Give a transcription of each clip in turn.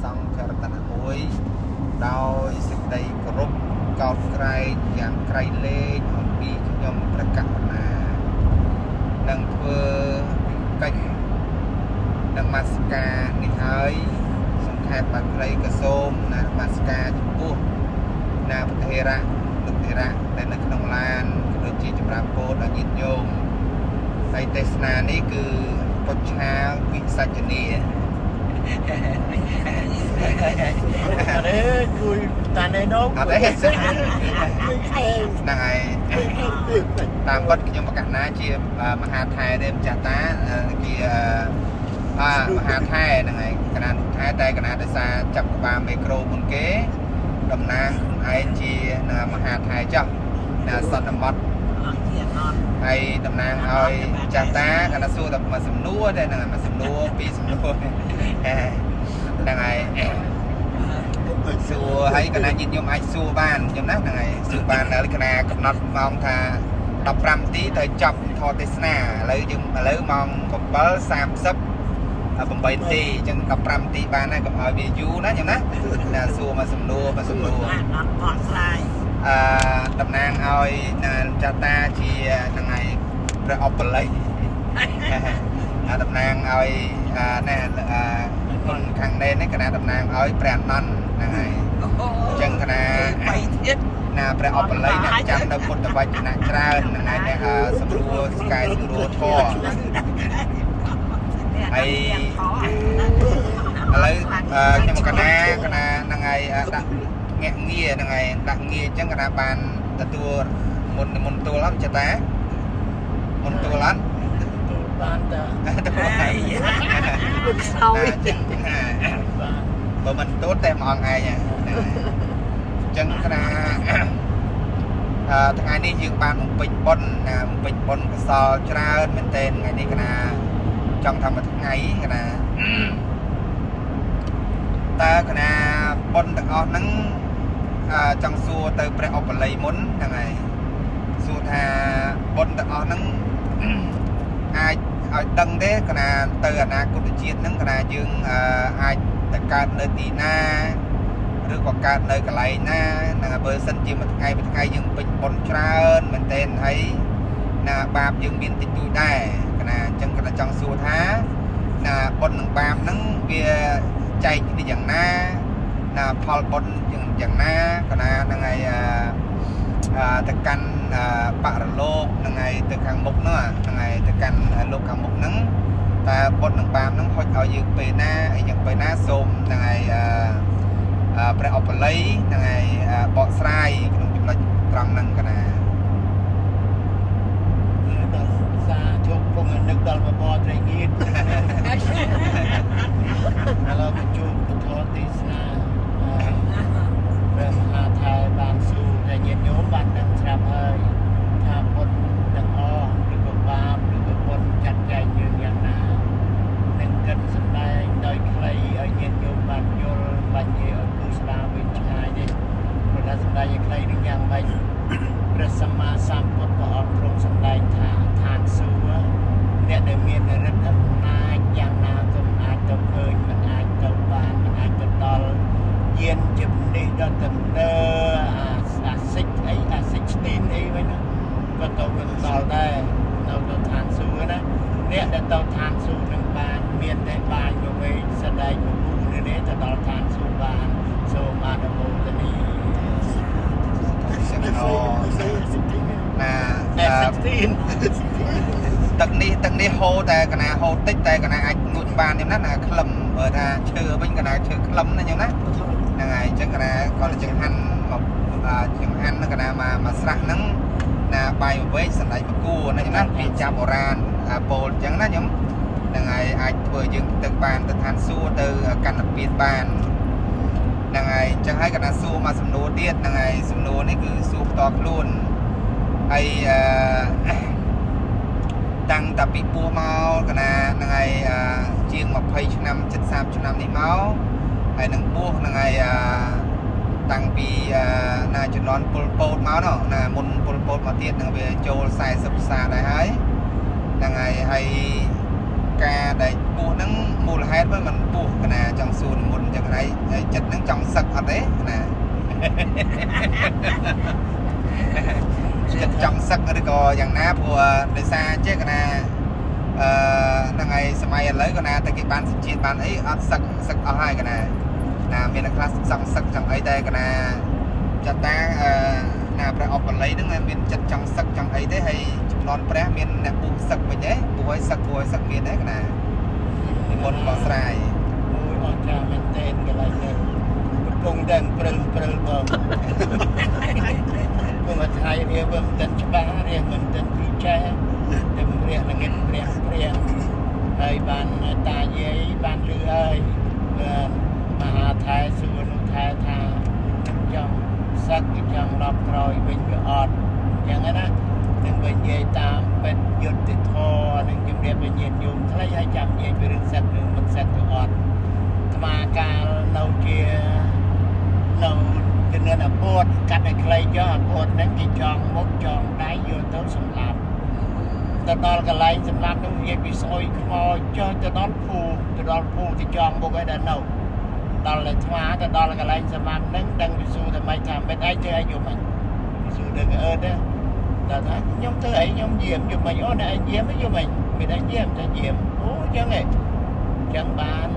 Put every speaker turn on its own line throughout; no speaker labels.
សង្ឃរតនមួយដោយសេចក្តីគោរពកោតក្រែងយ៉ាងក្រៃលែងអំពីខ្ញុំព្រះករុណានឹងធ្វើកិច្ចនមស្ការនេះហើយសង្ខេបបាក្រីក៏សូមនមស្ការចំពោះណាប្រធេរៈលោកធេរៈដែលនៅក្នុងឡានក៏ដូចជាចម្រើនពោលដល់ញាតិញោមហើយទេសនានេះគឺពុច្ឆាវិសច្ចនីអត់ទេគួយតាណែនោះអត់ទេហ្នឹងហើយតាមពិតខ្ញុំបកណាជាមហាថែទេម្ចាស់តាជាមហាថែហ្នឹងហើយកណានោះថែតែកណាដោយសារចាប់ក្បាលមីក្រូមុនគេតំណាងខ្លួនឯងជាមហាថែចោះណាសន្មតហើយតំណាងឲ្យចាស់តាកណាសួរតែមួយសំណួរទេហ្នឹងមួយសំណួរពីរសំណួរហ្នឹងហើសួរហើយកណាញាតិញោមអាចសួរបានខ្ញុំណាហ្នឹងហើយសួរបានហើយកណាកំណត់ម៉ោងថា15នាទីទៅចប់ថតទេសនាឥឡូវម៉ោង7:30 8នាទីអញ្ចឹង15នាទីបានហើយកុំឲ្យវាយូរណាខ្ញុំណាសួរមកសំណួរអត់បកស្រាយតំណាងឲ្យចាតាជាហ្នឹងហើយព្រះអបល័យតំណាងឲ្យគុណខាងនេះគណៈតំណាងឲ្យព្រះអនន្តហ្នឹងហើយអញ្ចឹងគណៈណាព្រះអបល័យអ្នកចាំនៅពុទ្ធវចនៈច្រើនហ្នឹងហើយអ្នកសម្រួលស្កាយស្រួលធម៌ហើយឥឡូវខ្ញុំកណាហ្នឹងហើយដាក់ងាកងារហ្នឹងហើយដាក់ងារអញ្ចឹងគណៈបានទទួលមុនទួលអត់ចេះតាមុនទួលអត់បានតាលោកសោយចឹងបើមិនទូតតែមួយអង្គឯងអញ្ចឹងគណៈថ្ងៃនេះយើងបានបំពេញបុណ្យកុសលច្រើនមែនទែនថ្ងៃនេះគណៈចង់ថាមួយថ្ងៃគណៈតើគណៈបុណ្យទាំងអស់ហ្នឹងចង់សួរទៅព្រះអបល័យមុនហ្នឹងហើយសួរថាបុណ្យទាំងអស់ហ្នឹងអាចឲ្យដឹងទេគណៈទៅអនាគតជាតិហ្នឹងគណៈយើងអាចទៅកើតនៅទីណាឬក៏កើតនៅកន្លែងណាហ្នឹងបើសិនជាមួយថ្ងៃយើងពេញបុណ្យច្រើនមែនទែនហើយណាបាបយើងមានតិចតួចដែរគណៈអញ្ចឹងគណៈចង់សួរថាណាបុណ្យនិងបាបហ្នឹងវាចែកគ្នាយ៉ាងណាណាផលបុណ្យយ៉ាងណាគណៈហ្នឹងហើយទៅកាន់បរលោកហ្នឹងហើយទៅខាងមុខហ្នឹងហើយទៅកាន់លោកខាងមុខហ្នឹងតើបុណ្យនិងបាបហ្នឹងហុចឲ្យយើងពេលណាអីយ៉ាងពេលណាសូមហ្នឹងហើយព្រះអបល័យហ្នឹងហើយបកស្រាយក្នុងចំណុចត្រង់ហ្នឹងគណៈជោគពងនឹកដល់បបរត្រីងៀតឥឡូវបញ្ជូនពធទេសនាព្រះមហាថែបានសួរតែញាតិញោមបានដឹងស្រាប់ហើយថាបុណ្យទាំងអស់ឬក៏បាបឬក៏បុណ្យចាត់ចែងយើងយ៉ាងណានឹងកិនសម្ដែងដោយខ្លីឲ្យញាតិញោមបានយល់បាញ់ឲ្យគូស្ដារវិញឆ្ងាយនេះព្រោះថាសម្ដែងឲ្យខ្លីនឹងយ៉ាងម៉េចព្រះសម្មាសម្ពុទ្ធព្រះអង្គទ្រង់សម្ដែងថាឋានសួគ៌អ្នកដែលមានឫទ្ធិអំណាចយ៉ាងណាក៏មិនអាចទៅឃើញមិនអាចទៅបានមិនអាចទៅដល់យានជំនិះដល់ទៅអាសិចស្ទីនអីវិញក៏ទៅមិនដល់ដែរនៅទៅឋានសួគ៌ណាអ្នកដែលទៅឋានសួគ៌នឹងបានមានតែបាយមួយវែងស្ដែងមួយគូនេះទៅដល់ឋានសួគ៌បានសូមអនុមោទនាទឹកនេះហូរតែកណាហូរតិចតែកណាអាចងូតបានខ្ញុំណាក្លឹមបើថាឈើវិញកណាឈើក្លឹមណាខ្ញុំណាហ្នឹងហើយអញ្ចឹងកណាគាត់ចង្ហាន់កណាមកស្រះហ្នឹងណាបាយវែងសម្ដេចមកគួរណាខ្ញុំណាពីចាប់បុរាណពោលអញ្ចឹងណាខ្ញុំហ្នឹងហើយអាចធ្វើយើងទៅបានទៅឋានសួគ៌ទៅកណ្ដពៀតបានហ្នឹងហើយអញ្ចឹងហើយកណាសួរមកសំណួរទៀតហ្នឹងហើយសំណួរនេះគឺសួរផ្ទាល់ខ្លួនហើយតាំងតែពីពោះមកកណាហ្នឹងហើយជាង20ឆ្នាំ30ឆ្នាំនេះមកហើយនឹងពោះហ្នឹងហើយតាំងពីជំនាន់ពលពតមកណាមុនពលពតមកទៀតនឹងវាចូល40សាដែរហើយហ្នឹងហើយការដែលពោះហ្នឹងមូលហេតុមិនពោះកណាចង់សួរមុនអញ្ចឹងហើយ sắc rồi có dạng na của đời xa chứ cái na là ngày sớm lấy cái na tại cái ban sinh chiến ban ấy sắc sắc ở hai cái này là miền class sắc trong ấy đây cái na chặt ta là phải học còn lấy đứng miền chặt trong sắc trong ấy thế hay non pre miền là bu sắc vậy đấy bu sắc miền đấy cái này một con sài
ôi con cha mình tên cái này này cùng đàn prel bom cùng mà thay dia bom tên chba dia mình tên phu cha tên dia là nghe dia hay ban ta giấy ban lư ơi mà thái xuân thái tha trong sắc trong lọp rồi mình cứ ọt chẳng ấy đó đừng bệnh về tam bệnh dột từ thò đừng chụp đẹp bệnh nhiệt dùng thấy hai trăm về về rừng sạch rừng mực sạch cứ ọt mà cả lâu kia lâu cho nên là bột cắt cái cây cho bột đến cái tròn mốt tròn đáy vô tới sầm lạp tao đo cái lấy sầm lạp nó về bị sôi mò cho tao đo phu thì tròn một cái đàn đầu đó là thua ta đó là cái lạnh sầm nắng đang bị su thì mấy thằng bên ai chơi ai dùng mình su đừng ơn đó ta thấy nhóm thứ ấy nhóm diệm dùng mình ó này diệm mới dùng mình ai diệm cho diệm ố chứ này chẳng bán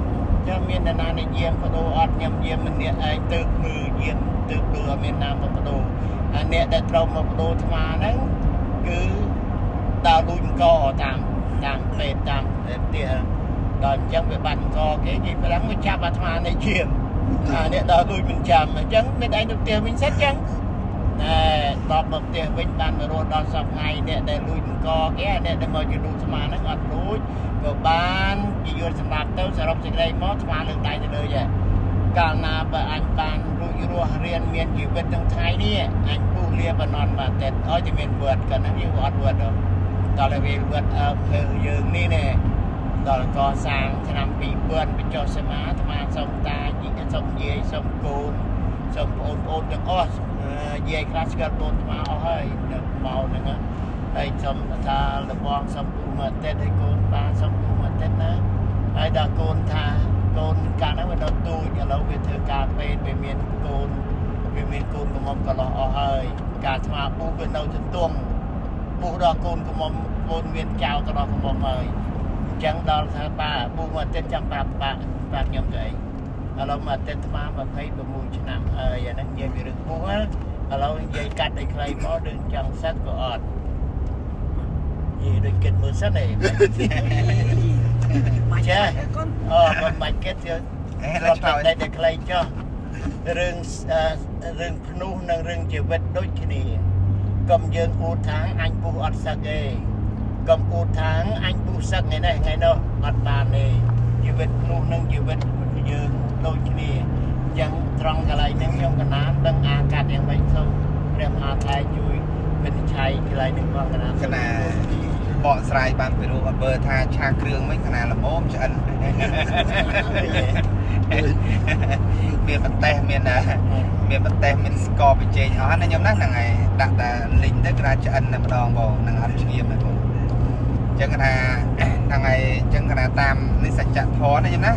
cho miền Nam này diệm phải đồ ọt nhầm diệm mình nè ai từ mưa diệm từ bừa miền Nam phải đồ anh nè để trồng một đồ thua nắng cứ đào đuôi co tạm về tạm tiền đòn chân về bàn co cái gì phải lắm mới chạm vào thằng này chìm nè đòi lui mình chạm mà chân bên đây được tiền mình xét chân nè đọt một tiền bên bàn rồi đòn sọc ngày nè để lui mình co cái nè để mời cho đủ thằng nó ngọt núi rồi ban chỉ vô sản phẩm tới sản phẩm đây mót thằng lưng tay từ đời vậy càng nào bà anh bàn rồi riêng miền chỉ bên trong Thái đi anh bu lia và non mà tết ở thì miền vượt cần nó như vượt đâu đó là vì vượt ở dương đi nè đó là co sang thì làm bị bươn bị cho xe má thì mà xong ta chỉ cái xong dây xong cồn xong ôn được ót dây classical ôn mà hơi được màu nữa đây xong ta là bon xong mà tết hay cồn ba xong mà tết nữa đây là cồn tha cồn cả nó bên đầu tôi nhà lâu về thưa cà phê về miền cồn của mông cả lọ hơi cả mà bu bên đầu chân tuông bu đo cồn của mông cồn miền chào cả lọ của mông hơi chẳng đó là ba bu mà tên trăm bạc nhom vậy lâu mà tên tham mà thấy bị mùi cho nam giờ nó về bị được bu á lâu dây cắt để khai có đường chẳng sát của ọt gì được kết mưa sát này chứ còn mạch kết chưa còn đây để khai cho rừng pnu năng rừng chịu vết đôi cái này cầm dương u tháng anh bu ọt sa ghê cầm một tháng anh bu sắc ngày này ngày nọ mặt bàn này chỉ biết luôn nâng chỉ biết giờ đôi khi chẳng trong cái này nâng trong cái nám đang cắt yang bánh sông đem thái chui bên trái cái này đừng có cái
này bọn sài ban phải đồ bơ tha cha krương mấy cái này là ốm cho anh miền bắc tây miền score bị chê ở nên nhóm nát là ngày đặt là linh tới ra cho anh là đòn bò là anh nghiêm này chẳng là thằng này chẳng là tam nên sạch chặt thó này nhá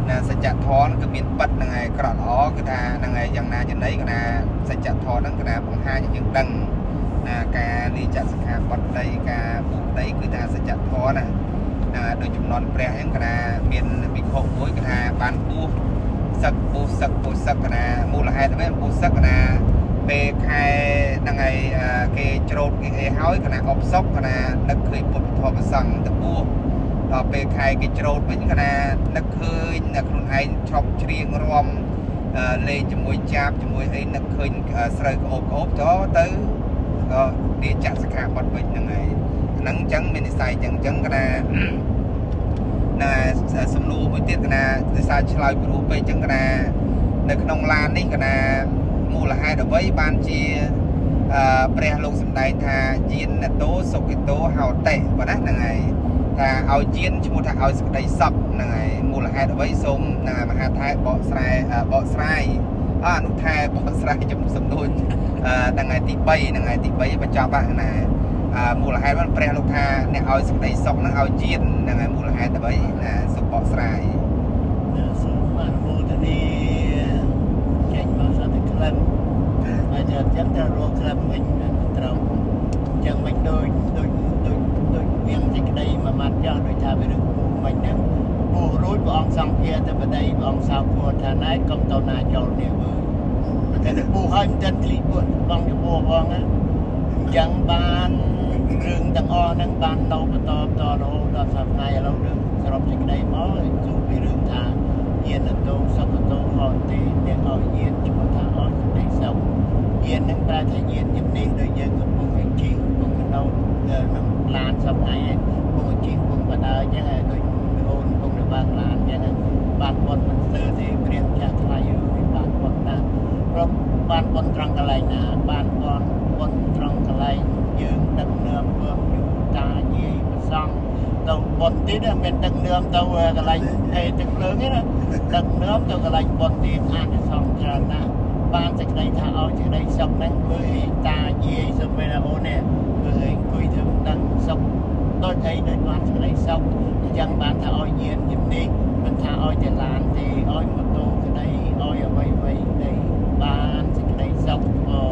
là sạch chặt thó nó cứ biến bật là ngày cái đó cái thằng này chẳng là trên đấy cái là sạch chặt thó nó cái là bằng hai những đằng là cả đi chặt sạch hàng bật đây cả buộc đấy cái thằng sạch chặt thó này là đôi chục non pre những cái là miền bị khổ với cái là bàn bu sắc cái là mua là hai cái bu sắc là về khai năng ngày cái trộn cái hói cái nào ốp sóc cái nào đất khơi bột thọ và sằng tập bua đó về khai cái trộn với những cái nào đất khơi là con ai chọc riêng rom lên cho môi chạp cho môi ấy đất khơi sợi ốp cho tới đi chặt sạc hạ bật bệnh năng ngày nắng trắng mình xài chẳng cái nào là sầm lu mới tiết cái nào xài chơi bự về chẳng cái nào nơi cái nông lan đấy cái nào mua là hai đầu với ban chia pre lông sầm đai thà chiến là tố sọc cái tố hào tệ và đắt là ngày thà ao chiến cho một thà ao sọc đầy sọc là ngày mua là hai đầu với sông là mà hai thái bọ sài nụ thai bọ sài trong sầm đôi là ngày tị bay và cho bạn này mua là hai ban pre lông thà nè ao sọc đầy sọc nó ao chiến là ngày mua là hai đầu với là sọc bọ sài
bây giờ chấm ra ruột làm mình trồng ចង់ដូចថាវារឿងពូមិនហ្នឹងពូរួចព្រះអង្គសង្ឃាទៅបដីព្រះអង្គសោកគួរថាណែកុំតណាចូលនេះវើតែតែពូឲ្យមិនទាន់គ្លីពួកបងចំពោះបងណាអញ្ចឹងបានរឿងទាំងអស់ហ្នឹងបានទៅបន្តរហូតដល់សប្តាហ៍ឥឡូវរឿងសរុបសេចក្តីមកជួបពីរឿងថាយានទៅសុខទៅហត់ទេអ្នកឲ្យយានឈ្មោះថាអត់សេចក្តីសុខយានហ្នឹងប្រែថាយានជំនេះដូចយើងកំពុងជិះកំពុងនៅក្នុងឡានសប្តាហ៍កំពុងជិះកំពុងបដើអញ្ចឹងដូចអូនកំពុងនៅបើកឡានអញ្ចឹងបានប៉ុនមិនស្ទើរទេព្រាមចាស់ថ្លៃបានប៉ុនណាព្រោះបានប៉ុនត្រង់កន្លែងណាបានប៉ុនត្រង់កន្លែងយើងដឹកនាំពើយូតាយាយប្រសង់ទៅប៉ុនទៀតមានដឹកនាំទៅកន្លែងអេទឹកភ្លើងណាដឹកនាំទៅកន្លែងប៉ុនទៀតអានសង្ឃច្រើនណាស់បានសេចក្តីថាឲ្យសេចក្តីសុខហ្នឹងធ្វើឲ្យតាយាយសុំមែនអូននេះធ្វើឲ្យអង្គុយធ្វើដឹងសុខដូចអីដូចបានសេចក្តីសុខអញ្ចឹងបានថាឲ្យយានជំនិះមិនថាឲ្យតែឡានទេឲ្យម៉ូតូក្តីឲ្យអ្វីៗក្តីបានសេចក្តីសុខឲ្យ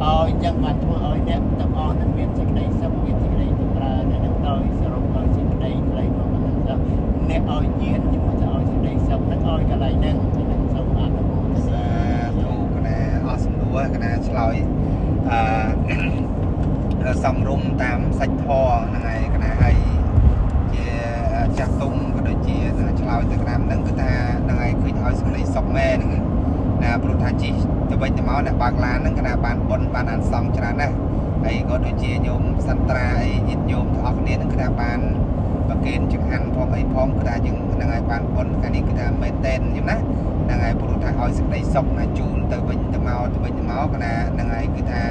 អញ្ចឹងបានធ្វើឲ្យអ្នកទាំងអស់នឹងមានសេចក្តីសុខមានសេចក្តីចម្រើននឹងដោយសរុបឲ្យសេចក្តីខ្លីមកហ្នឹងទៅអ្នកឲ្យយានជាមួយទៅឲ្យសេចក្តីសុខនឹងឲ្យកន្លែងហ្នឹងសូមអនុមោទនា
អស់សំណួរកណាឆ្លើយសំរុំតាមសាច់ធរហ្នឹងហើយកណាហើយជាចាស់ទុំក៏ដូចជាឆ្លើយទៅតាមហ្នឹងគឺថាហ្នឹងហើយឃើញឲ្យសេចក្តីសុខមែនហ្នឹងណាព្រោះថាជីទៅវិញទៅមកអ្នកបើកឡានហ្នឹងកណាបានបុណ្យបានអានិសង្ឃច្រើនណាស់ហើយក៏ដូចជាញោមសន្ត្រាអីញាតិញោមទាំងអស់គ្នាហ្នឹងគឺថាបានប្រគេនចង្ហាន់ផងអីផងគឺថាយើងហ្នឹងហើយបានបុណ្យកាលនេះគឺថាមែនតែនអញ្ចឹងណាហ្នឹងហើយព្រោះថាឲ្យសេចក្តីសុខណាជូនទៅវិញទៅមកកណាហ្នឹងហើយគឺថា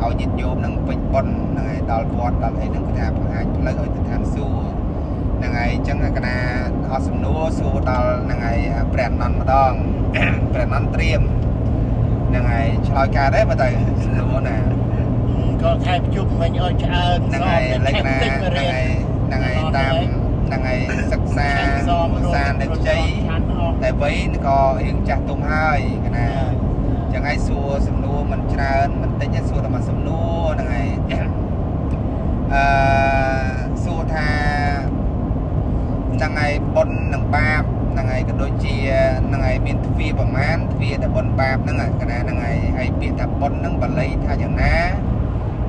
ឲ្យញាតិញោមនឹងពេញបុណ្យហ្នឹងហើយដល់វត្តដល់អីហ្នឹងគឺថាបង្ហាញផ្លូវឲ្យទៅឋានសួគ៌ហ្នឹងហើយអញ្ចឹងកណាអស់សំណួរសួរដល់ហ្នឹងហើយព្រះអនន្តម្ដងព្រះអនន្តត្រៀមហ្នឹងហើយឆ្លើយការដែរមើលទៅសំណួរណា
ក៏ខែប្រជុំវិញឲ្យឆ្អើន
ហ្នឹងហើយលក្ខណៈហ្នឹងហើយតាមហ្នឹងហើយសិក្សាសាននៅខ្ចីតែវ័យក៏រៀងចាស់ទុំហើយកណាចឹងហើយសួរសំណួរមិនច្រើនមិនតិចទេសួរតែមួយសំណួរហ្នឹងហើយសួរថាហ្នឹងហើយបុណ្យនិងបាបហ្នឹងហើយក៏ដូចជាហ្នឹងហើយមានទ្វាប្រមាណទ្វាតែបុណ្យបាបហ្នឹងកណាហ្នឹងហើយពាក្យថាបុណ្យហ្នឹងបាលីថាយ៉ាងណា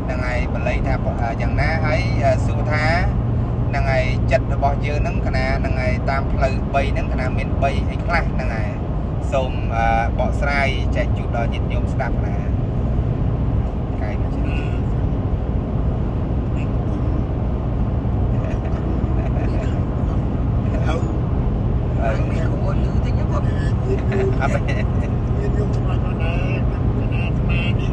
ហ្នឹងហើយបាលីថាយ៉ាងណាហើយសួរថាហ្នឹងហើយចិត្តរបស់យើងហ្នឹងកណាហ្នឹងហើយតាមផ្លូវ3ហ្នឹងកណាមាន3អីខ្លះហ្នឹងហើយសូមបកស្រាយចែកជូនដល់ញាតិញោមស្ដាប់ណាកាយមកជិះហើយមានគួរលឺតិចគាត់អត់មានញោមស្មារតីណាស្មារតី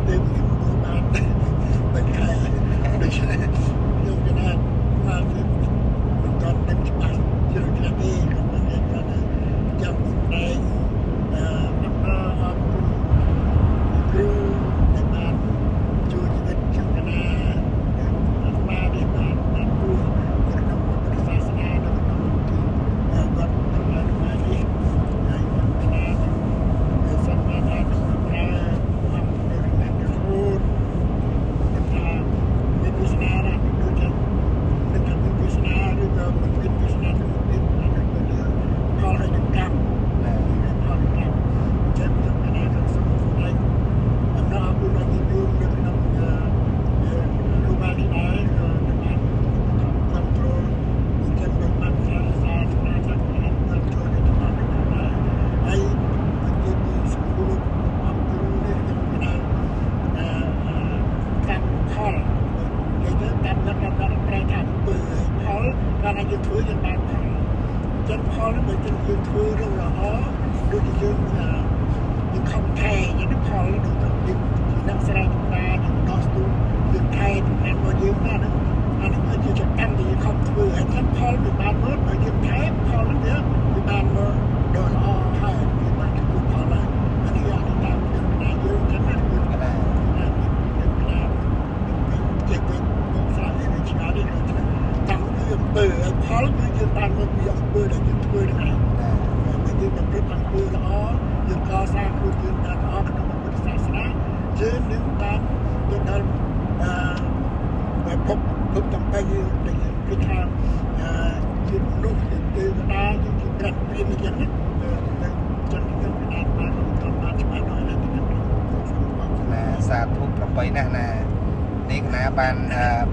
ទេខ្ញុំបានតែខែដូចនេះញោមកណាមកមិនតន់ដឹងច្បាស់ជ្រៅជ្រៅទេខ្ញុំនិយាយថាចាំតែគ្រូដែលបានជួយជីវិតចឹងណាអាត្មានេះបានព្រោះក្នុងពុទ្ធសាសនានៅក្នុងទីវត្តអាត្មានេះហើយអាត្មានេះសមាធិក្នុងការអំពីអ្នកគ្រូថាមានវិស្នាណាដូចជាមានវិស្នាឬក៏មានវិស្នាទៅទៀតអានេះក៏លើផលឲ្យនឹងកម្មផលកម្មចិត្តទាំងណាក៏សុខស្ដែងអំណាចបុណ្យទីយូរនៅក្នុងលោកបាននេះដែរក៏បានគ្រប់គ្រងចិត្តរបស់បានសាសាស្នាចាក់បានចូលទៅដល់ដែរហើយនិយាយពីសម្ពុទ្ធអង្គគ្រូនេះខ្ញុំណាកម្មផលនិយាយទៅតាមដល់ប្រែថាពើផលកាលណាយើងធ្វើយើងបានផលចឹងផលនេះបើយើងធ្វើរឿងល្អដូចជាយើងខំថែយ៉ាងនេះផលដូចយើងនឹងស្រែកតាយើងដោះស្ទូលយើងថែតំណែងរបស់យើងណាហ្នឹងអានេះគឺជាកម្មដែលយើងខំធ្វើហើយចឹងផលវាបានមកបើយើងថែផលហ្នឹងវាបានមកដល់ល្អហើយវាបានទទួលផលហើយអានេះតាមយើងណាយើងចឹងណាយើងណាជាពេលបងស្រាយនេះឆ្ងាយនេះតាមគឺអំពើហើយផលគឺយើងបានមកពីអំពើដែលយើងធ្វើហ្នឹងឯងបើយើងប្រព្រឹត្តអំពើល្អយើងកសាងខ្លួនយើងតាមល្អក្នុងពុទ្ធសាសនាយើងនឹងបានទៅដល់ភពតំបន់ដែលយើងគឺថា យណាស់ណានេះកណាបាន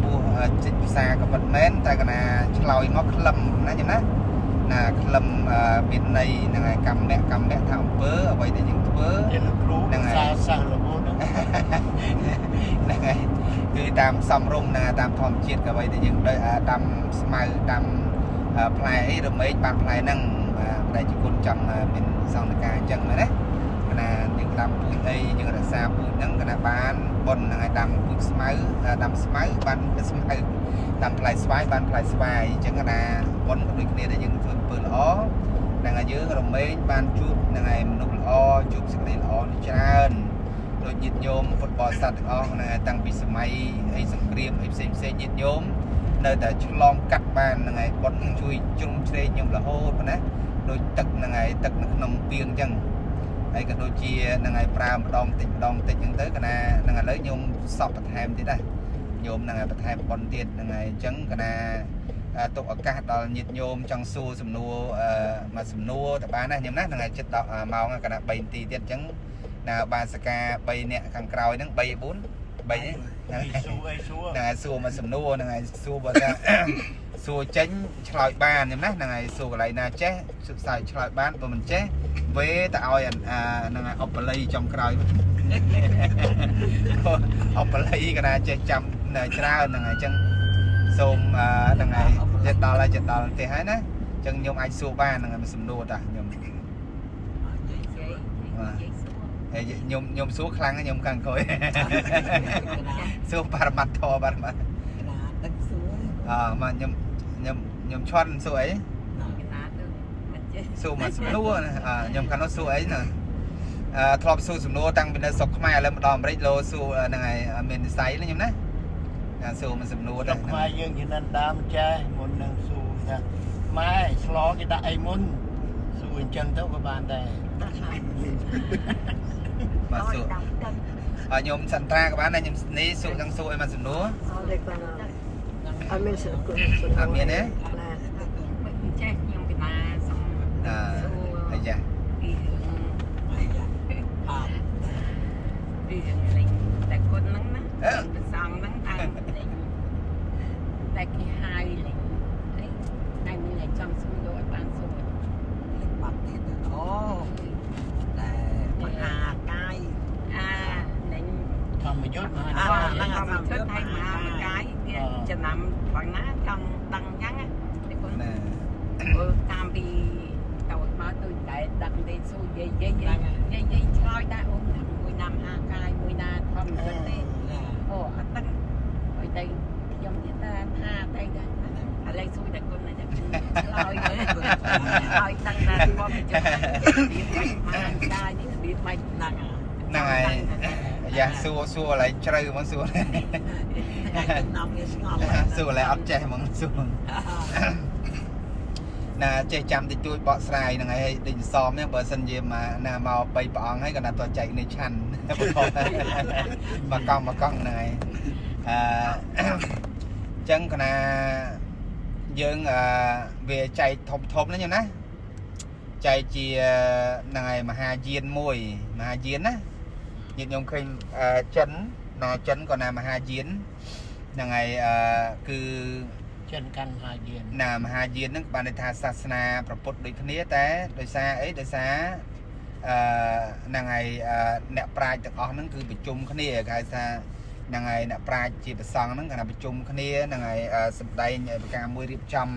ពោះចិច្ចភាសាក៏មិនមែនតែកណាឆ្លើយមកក្លឹមណាចឹងណាណាក្លឹមមានន័យហ្នឹងហើយកម្មៈថាអំពើអ្វីដែលយើងធ្វើ
ជាលោកគ្រូ
ហ្នឹងហើយ
សាសរហូតហ្នឹង
ហ្នឹងហើយគឺតាមសំរុំណាតាមធម្មជាតិក៏អ្វីដែលយើងដាំស្មៅដាំផ្លែអីរមែកបានផ្លែហ្នឹងដែលជាគុណចង់មានសង្ឃការអញ្ចឹងមែនទេណាយើងដាំពូជអីយើងរក្សាពូជហ្នឹងកណាបានប៉ុនហ្នឹងហើយដាំពូជស្មៅដាំស្មៅបានស្មៅដាំផ្លែស្វាយបានផ្លែស្វាយអញ្ចឹងកណាប៉ុនក៏ដូចគ្នាដែរយើងធ្វើអំពើល្អហ្នឹងហើយយើងរមែងបានជួបហ្នឹងហើយមនុស្សល្អជួបសេចក្តីល្អច្រើនដូចញាតិញោមពុទ្ធបរិស័ទទាំងអស់ហ្នឹងហើយតាំងពីសម័យអីសង្គ្រាមអីផ្សេងញាតិញោមនៅតែឆ្លងកាត់បានហ្នឹងហើយប៉ុនជួយជ្រុំជ្រែងខ្ញុំរហូតប៉ុណ្ណាដូចទឹកហ្នឹងហើយទឹកនៅក្នុងពាងអញ្ចឹងហើយក៏ដូចជាហ្នឹងហើយប្រើម្ដងតិចអញ្ចឹងទៅកណាហ្នឹងឥឡូវខ្ញុំសពបន្ថែមទៀតដែរញោមហ្នឹងហើយបន្ថែមប៉ុនទៀតហ្នឹងហើយអញ្ចឹងកណាទុកឱកាសដល់ញាតិញោមចង់សួរសំណួរមកសំណួរទៅបានណាខ្ញុំណាហ្នឹងហើយចិត្តដល់ម៉ោងកណា3នាទីទៀតអញ្ចឹងណាបានសកា3នាក់ខាងក្រោយហ្នឹង3 4 3ហ្នឹងហើយសួរមកសំណួរហ្នឹងហើយសួរបើថាសួរចេញឆ្លើយបានខ្ញុំណាហ្នឹងហើយសួរកន្លែងណាចេះឆ្លើយបានបើមិនចេះវេទៅឲ្យហ្នឹងហើយអបល័យចំក្រោយអបល័យកណាចេះចាំច្រើនហ្នឹងហើយអញ្ចឹងសូមហ្នឹងហើយចិត្តដល់ទេហើយណាអញ្ចឹងខ្ញុំអាចសួរបានហ្នឹងហើយសំណួរតាខ្ញុំហើយខ្ញុំសួរខ្លាំងខ្ញុំខាងក្រោយសួរបរមត្ថធម៌បរមត្ថ
ទឹកសួរ
មកខ្ញុំឈន់សួរអីសួរមកសំណួរខ្ញុំខាងនោះសួរអីណាធ្លាប់សួរសំណួរតាំងពីនៅស្រុកខ្មែរឥឡូវមកដល់អាមេរិកលោសួរហ្នឹងហើយមាននិស័យខ្ញុំណាសួរមកសំណួរដែរ
ខ្មែរយើងជានិនដាមចេះមុននឹងសួរថាម៉ែឆ្លគេដាក់អីមុនសួរអញ្ចឹងទៅក៏បានដែរ
បាទសួរខ្ញុំសន្តាក៏បានដែរខ្ញុំនេះសួរទាំងសួរឲ្យមកសំណួរ
អត់មានសិលគុណ
អត់មានទេ
ចេះខ្ញុំពីណាសុំ
អាយ៉ា
ពីលេងតែគុណហ្នឹងណាប្រសងហ្នឹងតែគេហើយលេងតែមានតែចង់សុំយកឲ្យបានសួរលេងបាត់ទៀតអូតែមហាកាយលេង
ធម្មយុទ្ធមហា
ហ្នឹងធម្មយុទ្ធឲ្យមហាកាយគេចំណាំផងណាចង់ដឹងអញ្ចឹងតែគុណតាមពីតើមកដូចតែដឹងទេសួរយាយឆ្លើយដែរអូនមួយណាមហាកាយមួយណាធម្មយុទ្ធទេអូអត់ដឹងឲ្យតែខ្ញុំនិយាយថាតែឥឡូវសួរតែគុណណាចាឆ្លើយឲ្យតាំងតែមកចុះមហាកាយនេះរបៀបមិនដឹង
ហ្នឹងហើយយ៉ាសួរកន្លែងជ្រៅហ្មងសួរ
នាំវាស្ងល់
សួរកន្លែងអត់ចេះហ្មងសួរណាចេះចាំតិចតួចបកស្រាយហ្នឹងហើយដូចសមហ្នឹងបើសិនជាមកណាមក3ព្រះអង្គហើយក៏ណាតចែកនេះឆាន់មកកង់ហ្នឹងហើយអញ្ចឹងកណាយើងវាចែកធំហ្នឹងណាចែកជាហ្នឹងហើយមហាយានមួយមហាយានណាញាតិខ្ញុំឃើញចិនណាចិនក៏ណាមហាយានហ្នឹងហើយគឺ
ចិនកាន់មហាយាន
ណាមហាយានហ្នឹងបានន័យថាសាសនាប្រពុតដូចគ្នាតែដោយសារអីដោយសារហ្នឹងហើយអ្នកប្រាជ្ញទាំងអស់ហ្នឹងគឺប្រជុំគ្នាគេហៅថាហ្នឹងហើយអ្នកប្រាជ្ញជាប្រសង់ហ្នឹងគេថាប្រជុំគ្នាហ្នឹងហើយសម្ដែងប្រការមួយរៀបចំ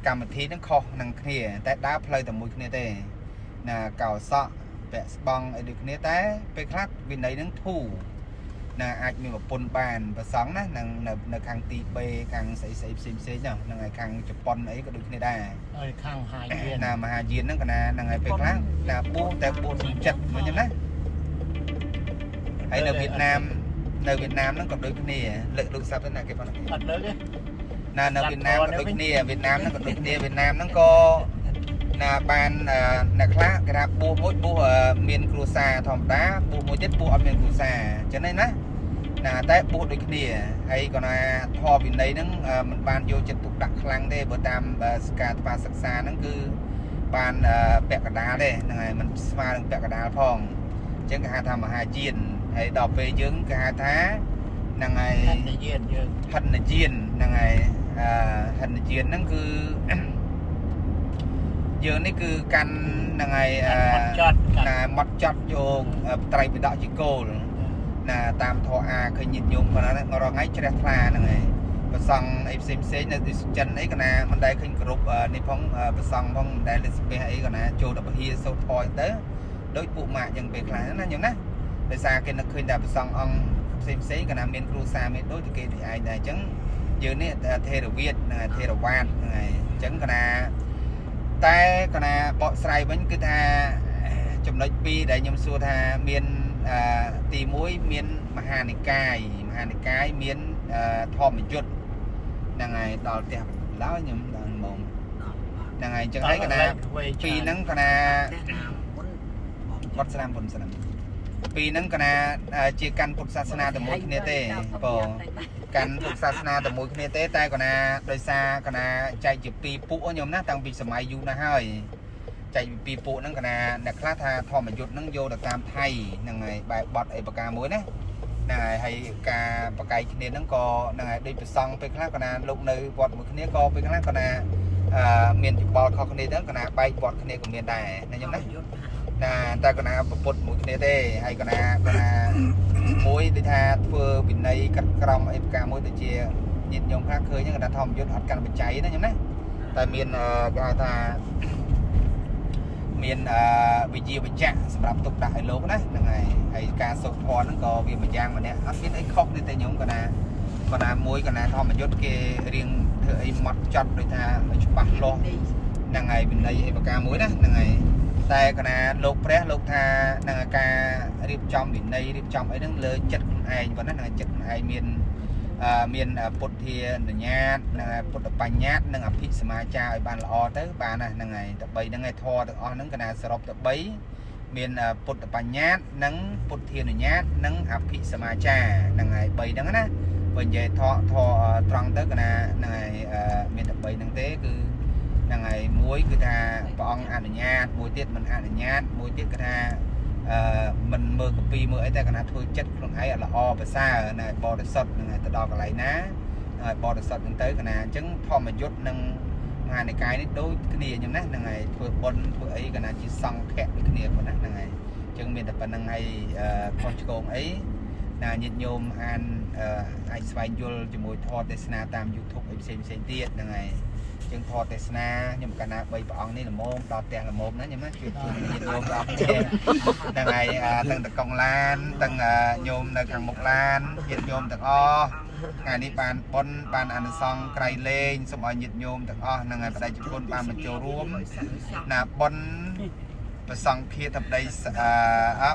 កម្មវិធីហ្នឹងខុសនឹងគ្នាតែដើរផ្លូវតែមួយគ្នាទេណាកោសក់ពាក់ស្បង់អីដូចគ្នាតែពេលខ្លះវិន័យហ្នឹងធូរណាអាចមានប្រពន្ធបានប្រសង់ណានៅខាងទីបេខាងស្អីផ្សេងហ្នឹងហើយខាងជប៉ុនអីក៏ដូចគ្នាដែរ
ហើយខាងមហាយាន
ណាមហាយានហ្នឹងក៏ណាហ្នឹងហើយពេលខ្លះណាបួសតែបួសចិត្តមិនចឹងណាហើយនៅវៀតណាមហ្នឹងក៏ដូចគ្នាលើកដូចសັບទៅណាគេប៉ុណ្ណឹង
អត់លើកទេ
ណានៅវៀតណាមក៏ដូចគ្នាវៀតណាមហ្នឹងក៏ដូចគ្នាវៀតណាមហ្នឹងក៏ណាបានអ្នកខ្លះគេថាបួសមួយបួសមានគ្រួសារធម្មតាបួសមួយទៀតបួសអត់មានគ្រួសារអញ្ចឹងណាណាតែបួសដូចគ្នាហើយក៏ណាធម៌វិន័យហ្នឹងមិនបានយកចិត្តទុកដាក់ខ្លាំងទេបើតាមការថ្វាសិក្សាហ្នឹងគឺបានពាក់កណ្ដាលទេហ្នឹងហើយមិនស្មើនឹងពាក់កណ្ដាលផងអញ្ចឹងគេហៅថាមហាយាន ហើយដល់ពេលយើងគេហៅថាហ្នឹងហើយ
ហិនយានយើង
ហិនយានហ្នឹងហើយហិនយានហ្នឹងគឺ យើងនេះគឺកាន់ហ្នឹងហើយម៉ត់ចត់យកត្រៃបិដកជាគោលណាតាមធរអាឃើញញាតិញោមគាត់ហ្នឹងរងថ្ងៃជ្រះថ្លាហ្នឹងហើយប្រសង់អីផ្សេងនៅទីចិនអីក៏ណាមិនដែលឃើញគ្រប់នេះផងប្រសង់ផងមិនដែលលេស្ពះអីក៏ណាចូលដល់ពហិសូត្រធរទៅដូចពួកម៉ាក់យ៉ាងពេលខ្លះណាញោមណាដោយសារគេនឹកឃើញតែប្រសង់អង្គផ្សេងក៏ណាមានគ្រូសាមានដូចតែគេដូចឯងដែរអញ្ចឹងយើងនេះថេរវាទថេរវាទហ្នឹងហើយអញ្ចឹងក៏ណាតែក៏ណាបកស្រាយវិញគឺថាចំណុច2ដែលខ្ញុំសួរថាមានទី1មានមហានិកាយមានធម្មយុត្តហ្នឹងហើយដល់ផ្ទះឡើយខ្ញុំដល់ហ្មងហ្នឹងហើយអញ្ចឹងហើយកណាពីហ្នឹងកណាគាត់ស្នាមពុនស្នាមពីហ្នឹងកណាជាកាន់ពុទ្ធសាសនាតែមួយគ្នាទេបងកាន់ពុទ្ធសាសនាតែមួយគ្នាទេតែកណាដោយសារកណាចែកជា2ពួកខ្ញុំណាតាំងពីសម័យយូរណាស់ហើយចែកពី2ពួកហ្នឹងកណាអ្នកខ្លះថាធម្មយុត្តហ្នឹងយកទៅតាមថៃហ្នឹងហើយបែបបត់អីប្រការមួយណាហ្នឹងហើយការបកាយគ្នាហ្នឹងក៏ហ្នឹងហើយដូចប្រសង់ពេលខ្លះក៏ណាលោកនៅវត្តមួយគ្នាក៏ពេលខ្លះក៏ណាមានច្បល់ខុសគ្នាទៅក៏ណាបែកវត្តគ្នាក៏មានដែរណាខ្ញុំណាតែក៏ណាប្រពុតមួយគ្នាទេហើយក៏ណាមួយដូចថាធ្វើវិន័យកាត់ក្រមអីប្រការមួយដូចជាញាតិញោមខ្លះឃើញហ្នឹងក៏ថាធម្មយុត្តអត់កាន់បច្ច័យណាខ្ញុំណាតែមានគេហៅថាមានវិជាវិជ្ជៈសម្រាប់ទុកដាក់ឲ្យលោកណាហ្នឹងហើយការសូត្រធម៌ហ្នឹងក៏វាមួយយ៉ាងម្នាក់អត់មានអីខុសទេញោមក៏ណាមួយក៏ណាធម្មយុត្តគេរៀងធ្វើអីម៉ត់ចត់ដូចថាច្បាស់លាស់ហ្នឹងហើយវិន័យអីប្រការមួយណាហ្នឹងហើយតែក៏ណាលោកព្រះលោកថានឹងការរៀបចំវិន័យរៀបចំអីហ្នឹងលើចិត្តខ្លួនឯងប៉ុណ្ណាហ្នឹងចិត្តខ្លួនឯងមានពុទ្ធានុញ្ញាតពុទ្ធបញ្ញត្តិនិងអភិសមាចារឲ្យបានល្អទៅបានណាហ្នឹងហើយតែ3ហ្នឹងឯធម៌ទាំងអស់ហ្នឹងកណាសរុបទៅ3មានពុទ្ធបញ្ញត្តិនិងពុទ្ធានុញ្ញាតនិងអភិសមាចារហ្នឹងហើយ3ហ្នឹងណាបើនិយាយធម៌ត្រង់ទៅកណាហ្នឹងហើយមានតែ3ហ្នឹងទេគឺហ្នឹងហើយមួយគឺថាព្រះអង្គអនុញ្ញាតមួយទៀតមិនអនុញ្ញាតមួយទៀតគឺថាមិនមើលកពីមើលអីតែកណាធ្វើចិត្តខ្លួនឯងឲ្យល្អប្រសើរណាបរិសុទ្ធហ្នឹងហើយទៅដល់កន្លែងណាហើយបរិសុទ្ធហ្នឹងទៅកណាអញ្ចឹងធម្មយុត្តនិងមហានិកាយនេះដូចគ្នាខ្ញុំណាហ្នឹងហើយធ្វើបុណ្យធ្វើអីកណាជាសង្ឃៈដូចគ្នាប៉ុណ្ណាហ្នឹងហើយអញ្ចឹងមានតែប៉ុណ្្នឹងហើយខុសឆ្គងអីណាញាតិញោមអានអាចស្វែងយល់ជាមួយធម៌ទេសនាតាម YouTube អីផ្សេងទៀតហ្នឹងហើយជាងធម៌ទេសនាខ្ញុំកាលណា3ព្រះអង្គនេះល្មមដល់ផ្ទះល្មមណាខ្ញុំណាជួយញាតិញោមដល់ផ្ទះហ្នឹងហើយទាំងតកង់ឡានទាំងញោមនៅខាងមុខឡានញាតិញោមទាំងអស់ថ្ងៃនេះបានបុណ្យបានអនុសង្ឃក្រៃលែងសូមឲ្យញាតិញោមទាំងអស់ហ្នឹងហើយបដិជគុណបានបញ្ចូលរួមណាបុណ្យប្រសង្ឃាធបតី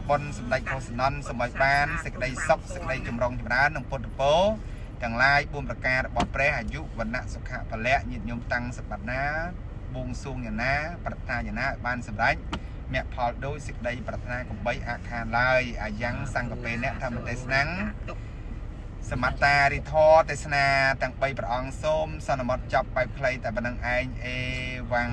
បុណ្យសម្ដេចព្រះសនន្ទសូមឲ្យបានសេចក្តីសុខសេចក្តីចម្រុងចម្រើននិងពុទ្ធពរទាំងឡាយ4ប្រការរបស់ព្រះអាយុវណ្ណៈសុខៈពលៈញាតិញោមតាំងសបាត់ណាបួងសួងយ៉ាងណាប្រាថ្នាយ៉ាងណាបានសម្រេចមគ្គផលដោយសេចក្តីប្រាថ្នាកំបីអាខានឡើយអាយ៉ាងសង្កពេអ្នកធម្មទេសនាងសមត្តារិធរទេសនាទាំង3ព្រះអង្គសូមសន្មតចប់បែបខ្លីតែប៉ុណ្្នឹងឯងអេវ៉ាំង